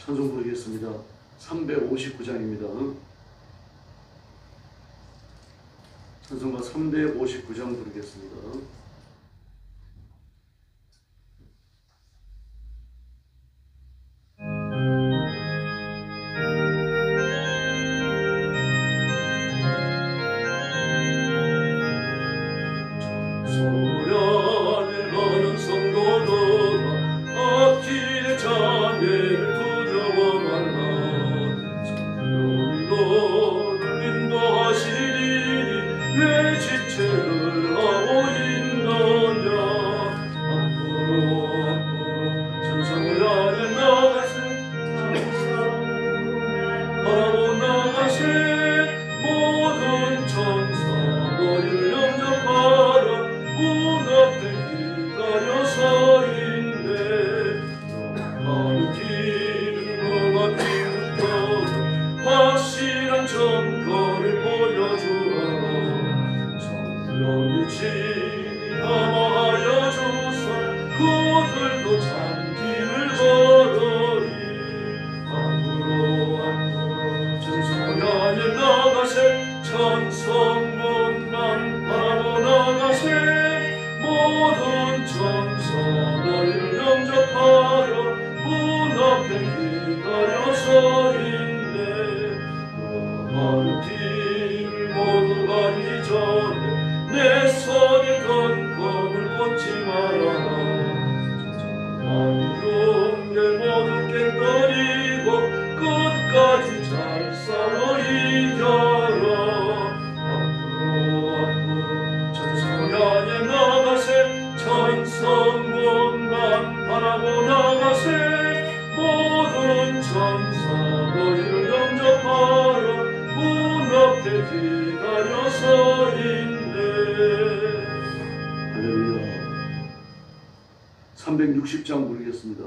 찬송 부르겠습니다. 359장입니다. 찬송가 359장 부르겠습니다. 할렐루야. 360장 부르겠습니다.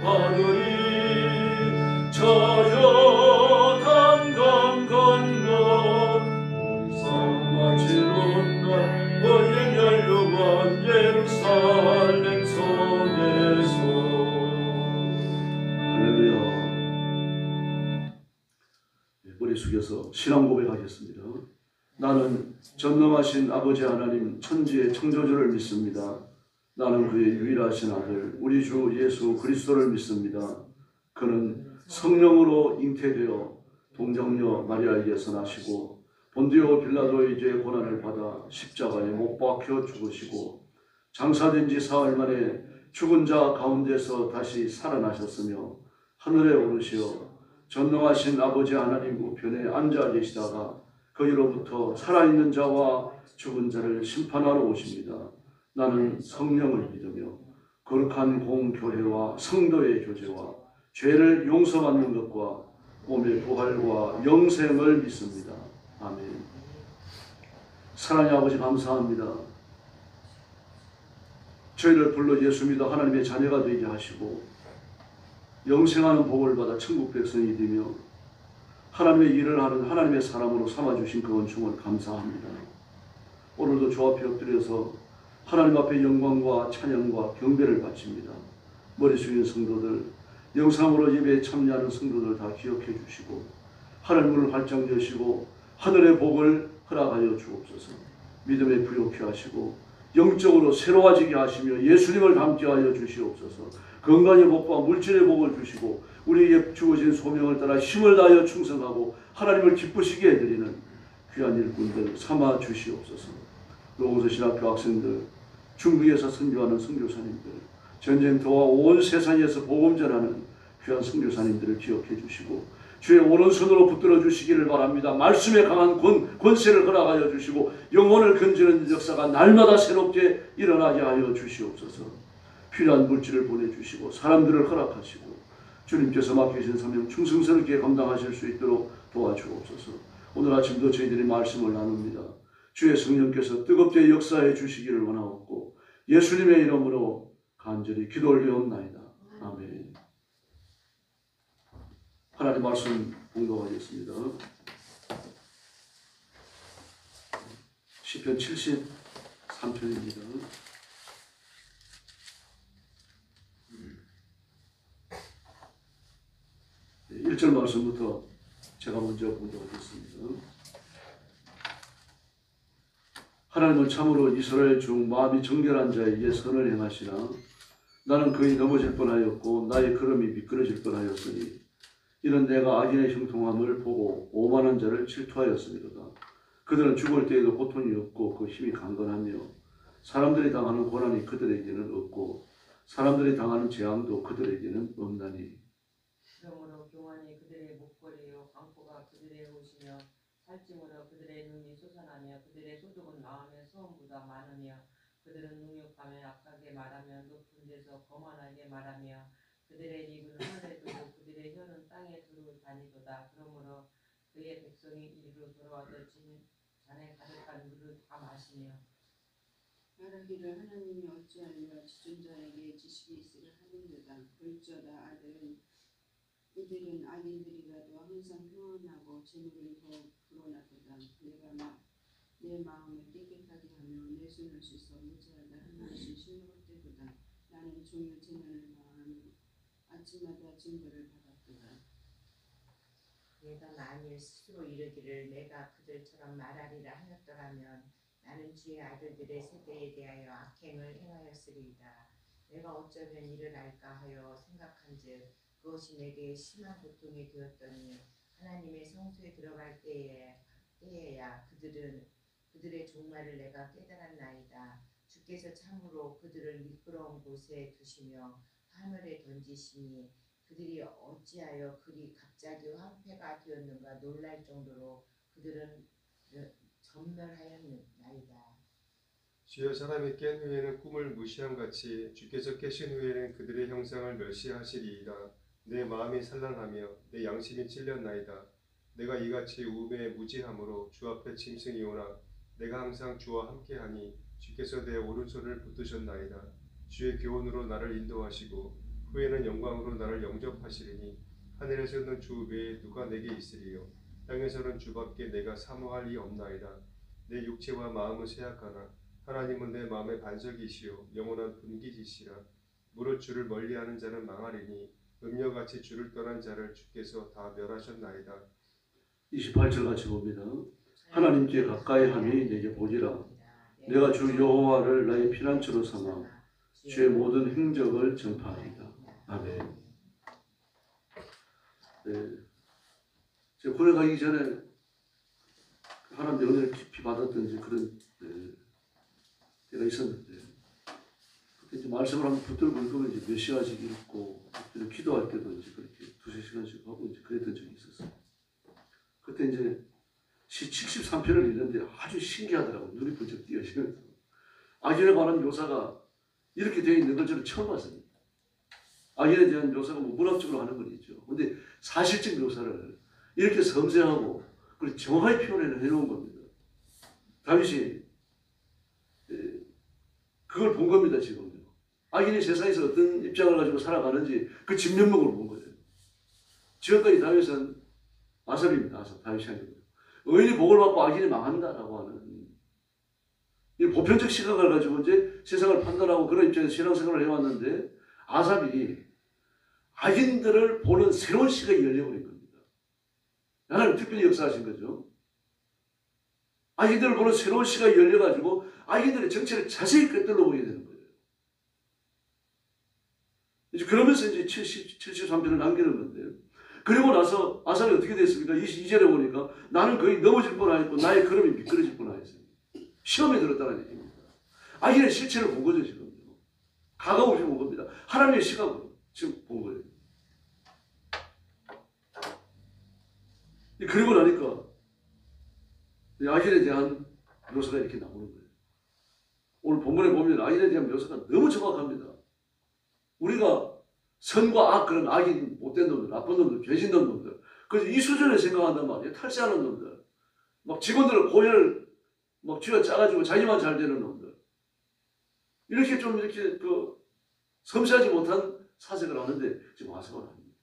하늘이 저여 숙여서 신앙 고백하겠습니다. 나는 전능하신 아버지 하나님 천지의 창조주를 믿습니다. 나는 그의 유일하신 아들 우리 주 예수 그리스도를 믿습니다. 그는 성령으로 잉태되어 동정녀 마리아에게서 나시고 본디오 빌라도의 죄 고난을 받아 십자가에 못 박혀 죽으시고 장사된 지 사흘 만에 죽은 자 가운데서 다시 살아나셨으며 하늘에 오르시어 전능하신 아버지 하나님 우편에 앉아 계시다가 거기로부터 살아있는 자와 죽은 자를 심판하러 오십니다. 나는 성령을 믿으며 거룩한 공교회와 성도의 교제와 죄를 용서받는 것과 몸의 부활과 영생을 믿습니다. 아멘. 사랑의 아버지 감사합니다. 저희를 불러 예수 믿어 하나님의 자녀가 되게 하시고 영생하는 복을 받아 천국 백성이 되며 하나님의 일을 하는 하나님의 사람으로 삼아주신 그 은총을 감사합니다. 오늘도 주 앞에 엎드려서 하나님 앞에 영광과 찬양과 경배를 바칩니다. 머리 숙인 성도들, 영상으로 예배에 참여하는 성도들 다 기억해 주시고 하늘문을 활짝 여시고 하늘의 복을 허락하여 주옵소서. 믿음에 부욕케 하시고 영적으로 새로워지게 하시며 예수님을 닮게 하여 주시옵소서. 건강의 복과 물질의 복을 주시고 우리에게 주어진 소명을 따라 힘을 다하여 충성하고 하나님을 기쁘시게 해드리는 귀한 일꾼들 삼아 주시옵소서. 로고스 신학교 학생들, 중국에서 선교하는 선교사님들, 전쟁터와 온 세상에서 복음 전하는 귀한 선교사님들을 기억해 주시고 주의 오른손으로 붙들어 주시기를 바랍니다. 말씀에 강한 권세를 허락하여 주시고 영혼을 건지는 역사가 날마다 새롭게 일어나게 하여 주시옵소서. 필요한 물질을 보내주시고 사람들을 허락하시고 주님께서 맡기신 사명 충성스럽게 감당하실 수 있도록 도와주옵소서. 오늘 아침도 저희들이 말씀을 나눕니다. 주의 성령께서 뜨겁게 역사해 주시기를 원하옵고 예수님의 이름으로 간절히 기도 올리옵나이다. 아멘. 하나님 말씀 봉독하겠습니다. 시편 73편입니다. 1절 말씀부터 제가 먼저 봉독하겠습니다. 하나님은 참으로 이스라엘 중 마음이 정결한 자에게 선을 행하시나 나는 그의 넘어질 뻔하였고 나의 걸음이 미끄러질 뻔하였으니 이는 내가 악인의 형통함을 보고 오만한 자를 질투하였습니다. 그들은 죽을 때에도 고통이 없고 그 힘이 강건하며 사람들이 당하는 고난이 그들에게는 없고 사람들이 당하는 재앙도 그들에게는 없나니 그러므로 교만이 그들의 목걸이요 광포가 그들의 옷이며 살찜으로 그들의 눈이 솟아나며 그들의 소득은 마음의 소원보다 많으며 그들은 능욕하며 약하게 말하며 높은 데서 거만하게 말하며 그들의 입은 하늘에 두고 그들의 혀는 땅에 두루 다니도다. 그러므로 그의 백성이 이리로 돌아와서 잔에 가득한 물을 다 마시며 말하기를 하나님이 어찌하여 지존자에게 지식이 있으려 하는도다. 볼지어다 아들은 이들은 악인들이라도 항상 평안하고 재물을 더 불어나도다. 내가 내 마음을 깨끗하게 하며 내 손을 씻어 무죄하다 하는 것이 신뢰할 때도다. 나는 종일 재난을 마하며 아침마다 징벌을 받았도다. 내가 만일 스스로 이르기를 내가 그들처럼 말하리라 하였더라면 나는 주의 아들들의 세대에 대하여 악행을 행하였으리이다. 내가 어쩌면 이를 알까 하여 생각한즉 그것이 내게 심한 고통이 되었더니 하나님의 성소에 들어갈 때에야 그들의 종말을 내가 깨달았나이다. 주께서 참으로 그들을 미끄러운 곳에 두시며 하늘에 던지시니 그들이 어찌하여 그리 갑자기 황폐가 되었는가 놀랄 정도로 그들은 전멸하였나이다. 주여 사람이 깬 후에는 꿈을 무시함같이 주께서 깨신 후에는 그들의 형상을 멸시하시리이다. 내 마음이 산란하며 내 양심이 찔렸나이다. 내가 이같이 우매에 무지함으로 주 앞에 짐승이 오나 내가 항상 주와 함께하니 주께서 내 오른손을 붙드셨나이다. 주의 교훈으로 나를 인도하시고 후에는 영광으로 나를 영접하시리니 하늘에서는 주 외에 누가 내게 있으리요 땅에서는 주밖에 내가 사모할 이 없나이다. 내 육체와 마음은 쇠약하나 하나님은 내 마음의 반석이시요 영원한 분기지시라. 무릇 주를 멀리하는 자는 망하리니 음녀같이 주를 떠난 자를 주께서 다 멸하셨나이다. 28절 같이 봅니다. 하나님께 가까이 함이 내게 복이라. 내가 주 여호와를 나의 피난처로 삼아 주의 모든 행적을 전파하리다. 아멘. 네. 제가 군에 가기 전에 하나님의 은혜를 깊이 받았던 이제 그런 때가 있었는데, 그때 이제 말씀을 한번 붙들고 읽으면 이제 몇 시간씩 읽고, 기도할 때도 이제 그렇게 두세 시간씩 하고 이제 그랬던 적이 있었어요. 그때 이제 시 73편을 읽는데 아주 신기하더라고요. 눈이 번쩍 띄어지면서. 악인에 관한 묘사가 이렇게 되어 있는 걸 저는 처음 봤습니다. 악인에 대한 묘사가 뭐 문학적으로 하는 건 있죠. 근데 사실적 묘사를 이렇게 섬세하고 그리고 정확하게 표현을 해놓은 겁니다. 다윗이 그걸 본 겁니다. 지금요. 악인이 세상에서 어떤 입장을 가지고 살아가는지 그 진면목을 본 거예요. 지금까지 다윗은 아삽입니다. 아삽, 다윗이 아니고 의인이 복을 받고 악인이 망한다라고 하는 이 보편적 시각을 가지고 이제 세상을 판단하고 그런 입장에서 신앙생활을 해왔는데, 아삽이 악인들을 보는 새로운 시각이 열려버린 겁니다. 하나님 특별히 역사하신 거죠. 악인들을 보는 새로운 시각이 열려가지고 악인들의 정체를 자세히 꿰뚫어 보게 되는 거예요. 이제 그러면서 이제 73편을 남기는 건데요. 그리고 나서 아삽이 어떻게 됐습니까? 22절에 보니까 나는 거의 넘어질 뻔하였고 나의 걸음이 미끄러질 뻔하였습니다. 시험에 들었다는 얘기입니다. 악인의 실체를 본 거죠, 지금. 가감 없이 본 겁니다. 하나님의 시각으로 지금 본 거예요. 그리고 나니까 악인에 대한 묘사가 이렇게 나오는 거예요. 오늘 본문에 보면 악인에 대한 묘사가 너무 정확합니다. 우리가 선과 악, 그런 악인, 못된 놈들, 나쁜 놈들, 죄진 놈들, 그래서 이 수준을 생각한단 말이에요. 탈세하는 놈들, 막 직원들을 고혈 막 쥐어 짜가지고 자기만 잘 되는 놈들, 이렇게 좀 이렇게 섬세하지 못한 사색을 하는데 지금 와서는 합니다.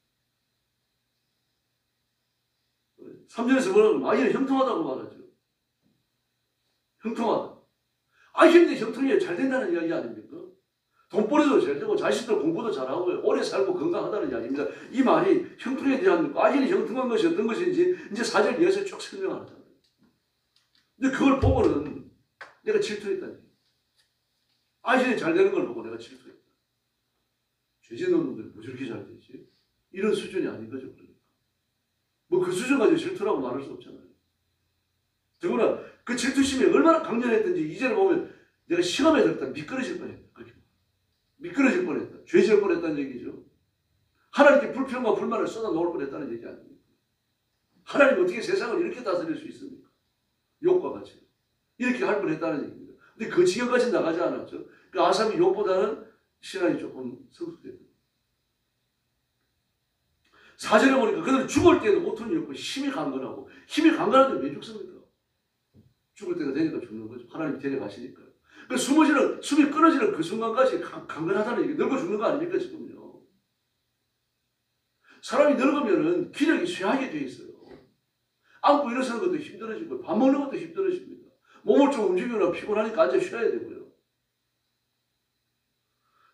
3절에서 뭐라고 악인은 형통하다고 말하죠. 형통하다. 악인인데 형통이 잘 된다는 이야기 아닙니까? 돈벌이도 잘 되고 자식들 공부도 잘하고 오래 살고 건강하다는 이야기입니다. 이 말이 형통에 대한, 악인이 형통한 것이 어떤 것인지 이제 4절 이어서 쭉 설명하잖아요. 근데 그걸 보고는 내가 질투했다니. 악인이 잘 되는 걸 보고 내가 질투했다. 죄진 놈들이 뭐 저렇게 잘 되지? 이런 수준이 아닌 거죠. 그러니까. 뭐 그 수준 가지고 질투라고 말할 수 없잖아요. 더구나 그 질투심이 얼마나 강렬했던지 이제는 보면 내가 시험에 들었다 미끄러질 뻔했다. 그렇게 미끄러질 뻔했다. 죄질 뻔했다는 얘기죠. 하나님께 불평과 불만을 쏟아 놓을 뻔했다는 얘기 아닙니까? 하나님 어떻게 세상을 이렇게 다스릴 수 있습니까? 욥과 같이 이렇게 할 뻔했다는 얘기입니다. 근데 그 지경까지 나가지 않았죠. 그 아삽이 욥보다는 신앙이 조금 성숙됐다. 4절에 보니까 그들은 죽을 때도 모퉁이 없고 힘이 강건하고, 힘이 강건한데 왜 죽습니까? 죽을 때가 되니까 죽는 거죠. 하나님이 데려가시니까요. 그 숨이 끊어지는 그 순간까지 강건하다는 얘기, 늙어 죽는 거 아닙니까 지금요. 사람이 늙으면은 기력이 쇠하게 돼 있어요. 앉고 일어서는 것도 힘들어지고 밥 먹는 것도 힘들어집니다. 몸을 좀 움직이거나 피곤하니까 앉아 쉬어야 되고요.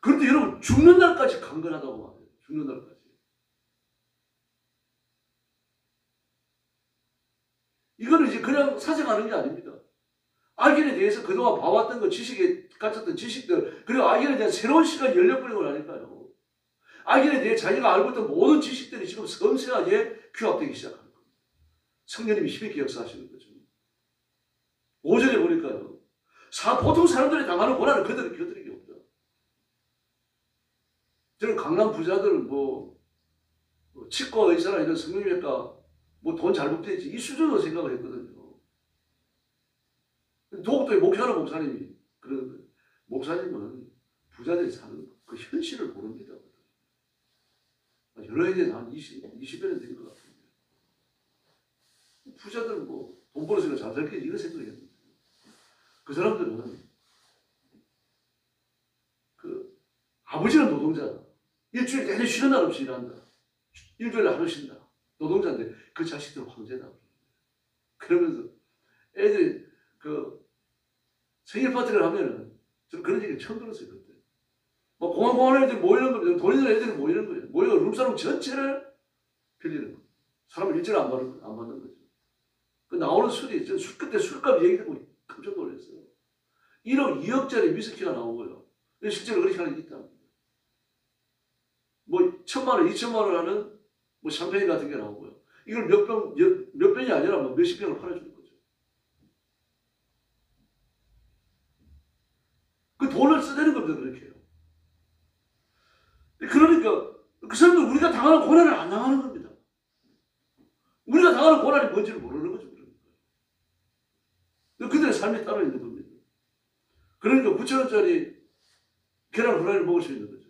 그런데 여러분 죽는 날까지 강건하다고 말해요. 죽는 날까지. 이거는 이제 그냥 사색하는 게 아닙니다. 악인에 대해서 그동안 봐왔던 것, 지식에 갖췄던 지식들, 그리고 악인에 대한 새로운 시각이 열려버리고 나니까요. 악인에 대해 자기가 알고 있던 모든 지식들이 지금 섬세하게 규합되기 시작합니다. 성령님이 힘있게 역사하시는 거죠. 5절에 보니까요. 보통 사람들이 당하는 고난을 그들은 곁들이기 없다. 저는 강남 부자들 치과 의사나 이런 성형외과 돈 잘 벌겠지 이 수준으로 생각을 했거든요. 도곡동에 목사는 목사님이 그러는 거예요. 목사님은 부자들이 사는 그 현실을 모릅니다. 여러 해에 한 20여년 된 것 같은데. 부자들은 돈 벌어서 잘 살겠지 이런 생각을 했는데. 그 사람들은 아버지는 노동자다. 일주일 내내 쉬는 날 없이 일한다. 일주일에 하루 쉰다. 노동자인데 그 자식들은 황제다. 그러면서 애들이 생일 파티를 하면은 저는 그런 얘기 처음 들었어요. 그때. 공항 애들이 모이는 겁니다. 돈 있는 애들이 모이는 거예요. 모여서 룸사롱 전체를 빌리는 거예요. 사람을 일제를 안 받는 거죠. 나오는 술이 그때 술값 얘기하고 깜짝 놀랐어요. 1억, 2억짜리 위스키가 나온 거예요. 실제로 그렇게 하는 게 있다. 뭐 1,000만 원, 2,000만 원 하는 뭐 샴페인 같은 게 나오고요. 이걸 몇 병이 아니라 뭐 몇십 병을 팔아주는 거죠. 그 돈을 쓰대는 겁니다. 그렇게 해요. 그러니까 그 사람들 우리가 당하는 고난을 안 당하는 겁니다. 우리가 당하는 고난이 뭔지를 모르는 거죠. 그들의 삶이 따로 있는 겁니다. 그러니까 9,000원짜리 계란 후라이를 먹을 수 있는 거죠.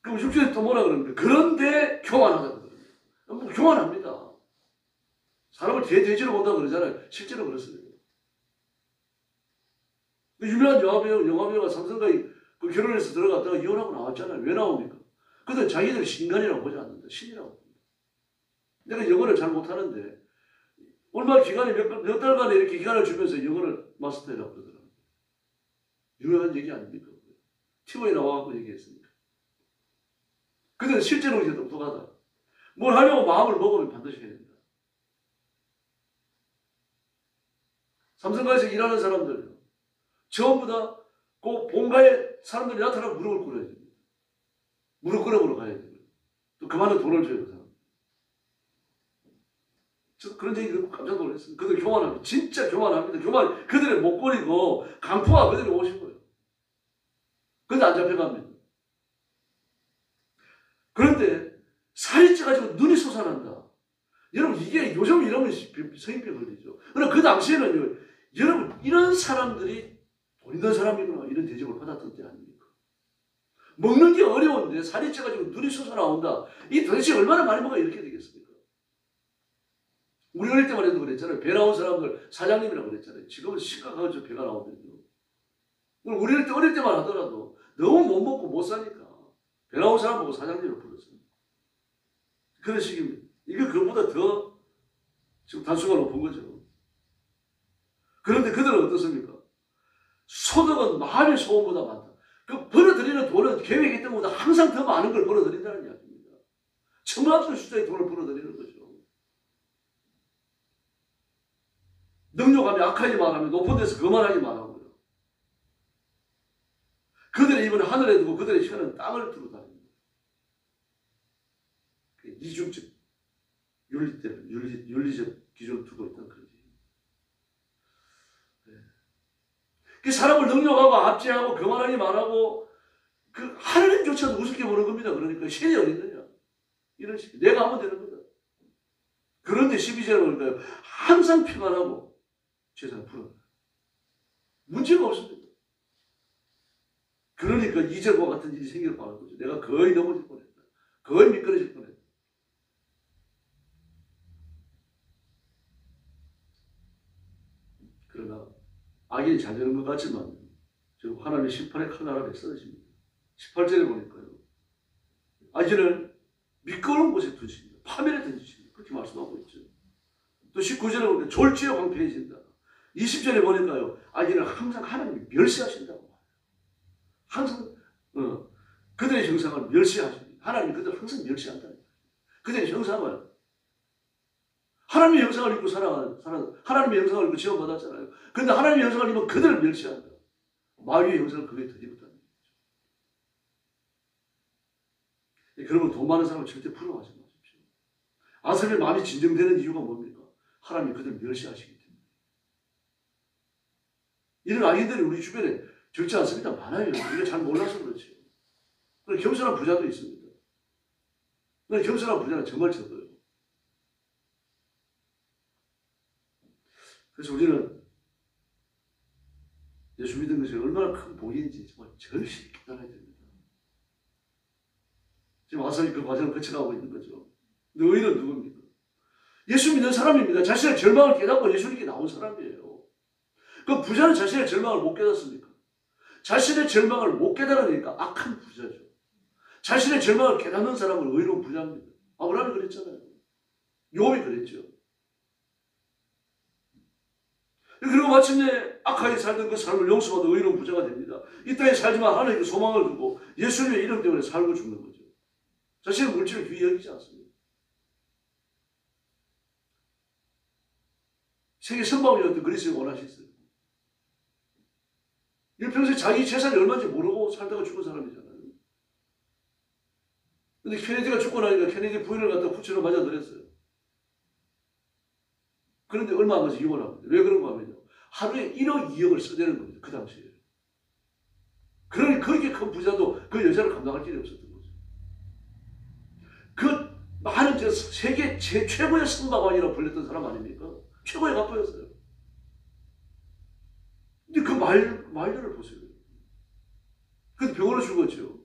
그럼 6절에 또 뭐라 그러는데 그런데 교만하다 그러거든요. 뭐 교만합니다. 사람을 돼지로 본다고 그러잖아요. 실제로 그렇습니다. 그 유명한 영화배우가 삼성과의 그 결혼해서 들어갔다가 이혼하고 나왔잖아요. 왜 나옵니까? 그들 자기들 신간이라고 보지 않는다. 신이라고 봅니다. 내가 영어를 잘 못하는데 얼마 기간에 몇 달간에 이렇게 기간을 주면서 영어를 마스터해라고 그러더라고요. 유명한 얘기 아닙니까? TV에 나와갖고 얘기했으니까. 그들은 실제로 이제 똑똑하다. 뭘 하려고 마음을 먹으면 반드시 해야 된다. 삼성가에서 일하는 사람들 전부 다 그 본가에 사람들이 나타나면 무릎을 꿇어야 됩니다. 무릎 꿇어보러 가야 됩니다. 또 그만한 돈을 줘요. 그 사람. 저도 그런 얘기 듣고 깜짝 놀랐습니다. 그들 교만합니다. 진짜 교만합니다. 그들의 목걸이고 강포가 그들이 오신 거예요. 근데 안 잡혀갑니다. 그런데 살이 쪄가지고 눈이 솟아난다. 여러분 이게 요즘 이러면 성인병 걸리죠. 그러나 그 당시에는요. 여러분 이런 사람들이 돈 있는 사람이구나 이런 대접을 받았던 때 아닙니까? 먹는 게 어려운데 살이 쪄가지고 눈이 솟아나온다. 이 도대체 얼마나 많이 먹어야 이렇게 되겠습니까? 우리 어릴 때만 해도 그랬잖아요. 배 나온 사람들 사장님이라고 그랬잖아요. 지금은 심각하죠. 배가 나오거든요. 우리 어릴 때만 하더라도 너무 못 먹고 못 사니까 배 나온 사람 보고 사장님을 불렀어요. 그런 식입니다. 이게 그것보다 더 지금 단수가 높은 거죠. 그런데 그들은 어떻습니까? 소득은 마음의 소원보다 많다. 그 벌어들이는 돈은 계획이 있던 것보다 항상 더 많은 걸 벌어들인다는 이야기입니다. 천만없는 숫자의 돈을 벌어들이는 거죠. 능력하면 악하게 말하면 높은 데서 거만하게 말하고요. 그들의 입은 하늘에 두고 그들의 혀는 땅을 두고 다닙니다. 이중적 윤리적 기준을 두고 있다는 그런 얘기입니다. 네. 그 사람을 능력하고 압제하고 거만하게 말하고 그 하나님조차도 우습게 보는 겁니다. 그러니까 신이 어디 있느냐 이런 식 내가 하면 되는 거다. 그런데 12절에 보니까요 항상 평안하고 세상을 풀어요. 문제가 없습니다. 그러니까 2절과 같은 일이 생길 뻔한 거죠. 내가 거의 넘어질 뻔했다. 거의 미끄러질 뻔했다. 그러나 악인이 잘 되는 것 같지만 결국 하나님의 심판의 칼날에 쓰러집니다. 18절에 보니까요. 악인을 미끄러운 곳에 두십니다. 파멸에 던지십니다. 그렇게 말씀하고 있죠. 또 19절에 보니까 졸지에 황폐해진다. 20절에 보니까요. 악인을 항상 하나님이 멸시하신다고 말해요. 항상 그들의 형상을 멸시하십니다. 하나님이 그들을 항상 멸시한다는 거예요. 그들의 형상을 하나님의 형상을 입고 하나님의 형상을 입고 지원받았잖아요. 그런데 하나님의 형상을 입으면 그들을 멸시한다. 마귀의 형상을 그게 덧입었다는 거죠. 그러면 돈 많은 사람은 절대 부러워하지 마십시오. 아삽의 마음이 진정되는 이유가 뭡니까? 하나님이 그들을 멸시하시기 때문에. 이런 악인들이 우리 주변에 적지 않습니다. 많아요. 우리가 잘 몰라서 그렇죠. 그런데 겸손한 부자도 있습니다. 그런데 겸손한 부자는 정말 적어요. 그래서 우리는 예수 믿는 것이 얼마나 큰 복인지 정말 절실히 깨달아야 됩니다. 지금 아삽이 그 과정을 거쳐가고 있는 거죠. 너희는 누굽니까? 예수 믿는 사람입니다. 자신의 절망을 깨닫고 예수님께 나온 사람이에요. 그 부자는 자신의 절망을 못 깨닫습니까? 자신의 절망을 못 깨달으니까 악한 부자죠. 자신의 절망을 깨닫는 사람은 의로운 부자입니다. 아브라함이 그랬잖아요. 욥이 그랬죠. 그리고 마침내 악하게 살던 그 삶을 용서받아 의로운 부자가 됩니다. 이 땅에 살지만 하나님께 소망을 두고 예수님의 이름 때문에 살고 죽는 거죠. 자신의 물질을 귀히 여기지 않습니다. 세계 선방이었던 그리스의 원하셨어요. 일평생 자기 재산이 얼마인지 모르고 살다가 죽은 사람이잖아요. 근데 케네디가 죽고 나니까 케네디 부인을 갖다 부처로 맞아들였어요. 그런데 얼마 안 가서 이혼합니다. 왜 그런가 하면요. 하루에 1억 2억을 써대는 겁니다. 그 당시에. 그러니 그렇게 큰 부자도 그 여자를 감당할 길이 없었던 거죠. 그 많은 세계 최고의 선박왕이라고 불렸던 사람 아닙니까? 최고의 갑부였어요. 근데 그 말들을 보세요. 근데 병으로 죽었죠.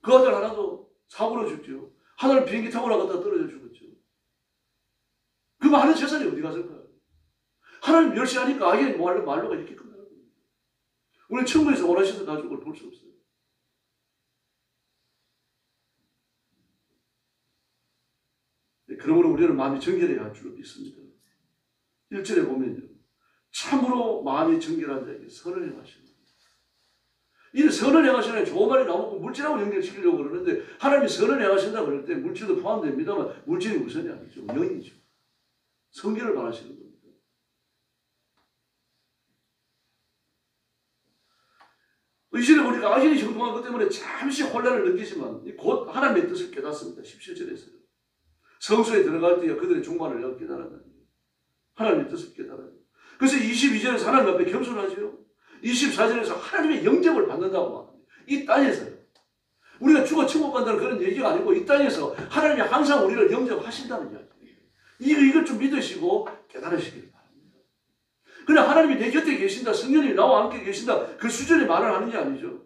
그 아들 하나도 사고로 죽죠. 하나는 비행기 타고 나갔다 떨어져 죽었죠. 그 많은 재산이 어디 갔을까요? 하나님 멸시하니까 아예 말로가 이렇게 끝나는 겁니다. 우리는 천국에서 원하시는 가족을 볼 수 없어요. 그러므로 우리는 마음이 정결해야 할 줄로 믿습니다. 1절에 보면요. 참으로 마음이 정결한 자에게 선을 행하시는 이 선을 행하시는 좋은 말이 나오고 물질하고 연결시키려고 그러는데 하나님이 선을 행하신다고 그럴 때 물질도 포함됩니다만 물질이 우선이 아니죠. 영이죠. 성결을 바라시는 겁니다. 이전에 보니까 악인이 형통한 것 때문에 잠시 혼란을 느끼지만 곧 하나님의 뜻을 깨닫습니다. 17절에서요. 성소에 들어갈 때에 그들의 종말을 내가 깨달았다니. 하나님의 뜻을 깨달아요. 그래서 22절에서 하나님 앞에 겸손하죠. 24절에서 하나님의 영접을 받는다고 합니다. 이 땅에서요. 우리가 죽어 천국 간다는 그런 얘기가 아니고 이 땅에서 하나님이 항상 우리를 영접하신다는 이야기예요. 이걸 좀 믿으시고 깨달으시길 바랍니다. 그냥 하나님이 내 곁에 계신다, 성령님이 나와 함께 계신다, 그 수준의 말을 하는 게 아니죠.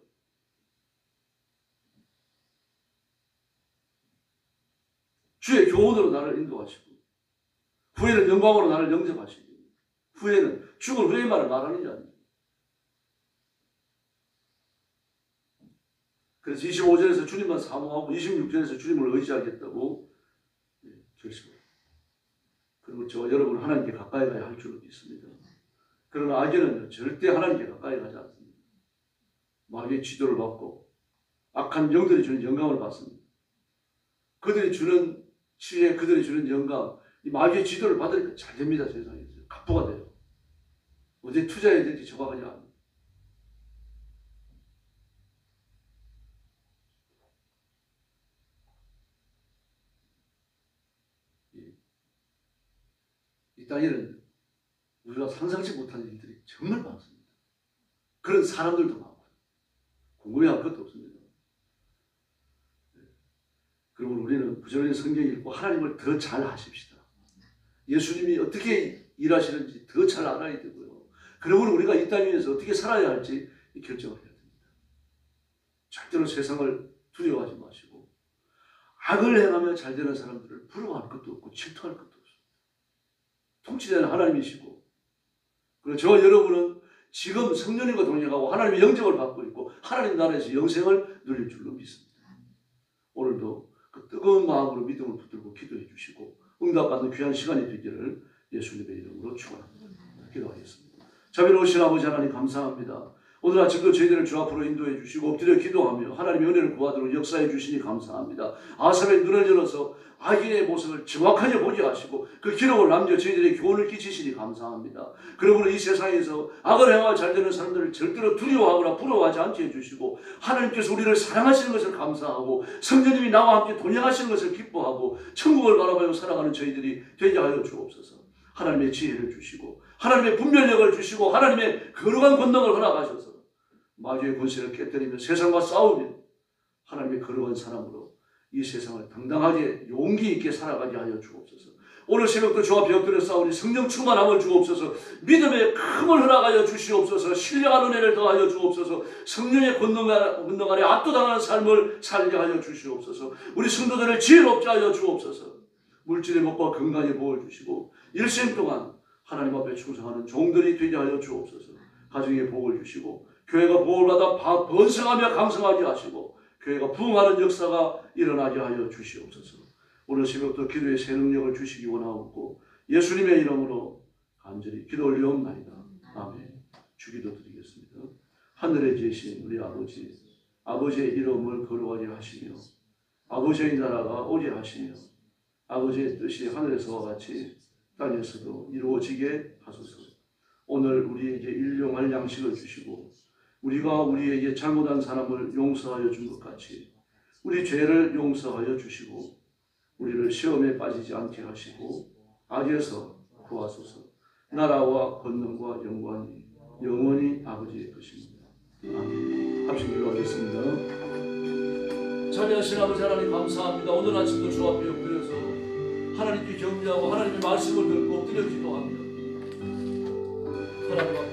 주의 교훈으로 나를 인도하시고 후에는 영광으로 나를 영접하시고 후에는 죽은 후의 말을 말하는 게 아니에요. 그래서 25절에서 주님만 사모하고 26절에서 주님을 의지하겠다고 결심해요. 그리고 저와 여러분은 하나님께 가까이 가야 할 줄로 믿습니다. 그러나 악인은 절대 하나님께 가까이 가지 않습니다. 마귀의 지도를 받고 악한 영들이 주는 영감을 받습니다. 그들이 주는 지혜, 그들이 주는 영감, 이 마귀의 지도를 받으니까 잘 됩니다. 세상에서. 갑부가 돼요. 어디에 투자해야 될지 정확하지 않아요. 이 땅에는 우리가 상상치 못한 일들이 정말 많습니다. 그런 사람들도 많고요. 궁금해할 것도 없습니다. 그러면 우리는 부지런히 성경 읽고 하나님을 더 잘 아십시다. 예수님이 어떻게 일하시는지 더 잘 알아야 되고요. 그러면 우리가 이 땅 위에서 어떻게 살아야 할지 결정을 해야 됩니다. 절대로 세상을 두려워하지 마시고 악을 행하며 잘 되는 사람들을 부러워할 것도 없고 질투할 것도 없습니다. 통치자는 하나님이시고 그리고 저와 여러분은 지금 성령님과 동행하고 하나님의 영접을 받고 있고 하나님 나라에서 영생을 누릴 줄로 믿습니다. 오늘도 그 뜨거운 마음으로 믿음을 붙들고 기도해 주시고 응답받는 귀한 시간이 되기를 예수님의 이름으로 축원합니다. 기도하겠습니다. 자비로우신 아버지 하나님 감사합니다. 오늘 아침도 저희들을 주 앞으로 인도해 주시고 엎드려 기도하며 하나님의 은혜를 구하도록 역사해 주시니 감사합니다. 아삽의 눈을 열어서 악인의 모습을 정확하게 보게 하시고 그 기록을 남겨 저희들의 교훈을 끼치시니 감사합니다. 그러므로 이 세상에서 악을 행하고 잘되는 사람들을 절대로 두려워하거나 부러워하지 않게 해주시고 하나님께서 우리를 사랑하시는 것을 감사하고 성령님이 나와 함께 동행하시는 것을 기뻐하고 천국을 바라보며 살아가는 저희들이 되게 하여 주옵소서. 하나님의 지혜를 주시고 하나님의 분별력을 주시고 하나님의 거룩한 권능을 허락하셔서 마귀의 권세를 깨뜨리며 세상과 싸우며 하나님의 거룩한 사람으로 이 세상을 당당하게 용기 있게 살아가게 하여 주옵소서. 오늘 새벽도 주와 벽들에 싸우니 성령 충만함을 주옵소서. 믿음의 큼을 허락하여 주시옵소서. 신령한 은혜를 더하여 주옵소서. 성령의 권능 아래 압도당하는 삶을 살게 하여 주시옵소서. 우리 성도들을 지혜롭게 하여 주옵소서. 물질의 복과 건강의 복을 주시고 일생 동안 하나님 앞에 충성하는 종들이 되게 하여 주옵소서. 가정의 복을 주시고 교회가 복을 받아 번성하며 강성하게 하시고 교회가 부흥하는 역사가 일어나게 하여 주시옵소서. 오늘 새벽도 기도의 새 능력을 주시기 원하옵고 예수님의 이름으로 간절히 기도 올리옵나이다. 아멘. 주기도 드리겠습니다. 하늘에 계신 우리 아버지, 아버지의 이름을 거룩하게 하시며 아버지의 나라가 오게 하시며 아버지의 뜻이 하늘에서와 같이 땅에서도 이루어지게 하소서. 오늘 우리에게 일용할 양식을 주시고 우리가 우리에게 잘못한 사람을 용서하여 준 것 같이 우리 죄를 용서하여 주시고 우리를 시험에 빠지지 않게 하시고 악에서 구하소서. 나라와 권능과 영광이 영원히 아버지의 것입니다. 아멘. 합심 기도하겠습니다. 자비하신 아버지 하나님 감사합니다. 오늘 아침도 주 앞에 엎드려서 하나님께 경배하고 하나님의 말씀을 듣고 엎드려 기도합니다. 하나님